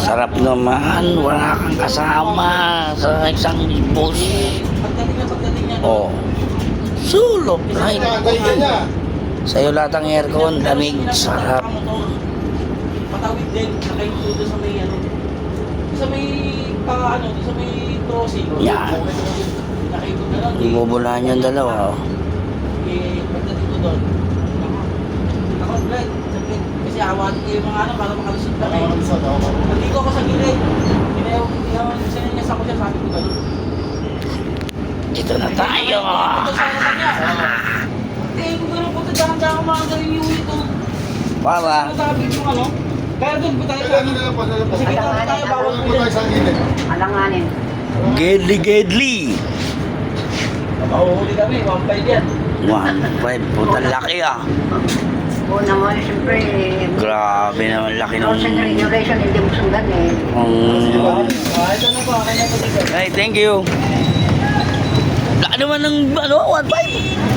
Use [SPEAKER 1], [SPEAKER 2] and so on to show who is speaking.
[SPEAKER 1] Sarap naman, wala kang kasama sa isang bus. Oh, sulok right. Sa'yo lahat ang aircon, lamig, sarap.
[SPEAKER 2] Patawid din, nakaintudo sa may ano. Sa may sa may crossing.
[SPEAKER 1] Yan.
[SPEAKER 2] Nakaintudo na lang.
[SPEAKER 1] Ibubulahan yung dalawa. Oh.
[SPEAKER 2] Pagdating ko doon. Ako, Brad, sakit. Kasi awatin ko yung mga ano para makalusot kami. Nandito ako sa gilid. Sinanyas ako siya, sabi ko gano'n.
[SPEAKER 1] Dito na tayo.
[SPEAKER 2] Ito sa kanya. Tingin ko gano'n, punta dahan-dahan mga gawin yung ito.
[SPEAKER 1] Para.
[SPEAKER 2] Sabi ko ano. Kaya doon po tayo sa amin. Kasi kita tayo bawal po dyan.
[SPEAKER 3] Alanganin.
[SPEAKER 1] Gedli.
[SPEAKER 2] Mahuhuli kami, 1.5 yan.
[SPEAKER 1] 1.5, puta laki ah.
[SPEAKER 3] Una mo, siyempre,
[SPEAKER 1] Grabe naman, laki ng...
[SPEAKER 3] Rules and regulation, hindi mo sundan eh.
[SPEAKER 2] Ito na po, kanya po dito.
[SPEAKER 1] Ay, thank you. Laki naman ng, 1.5.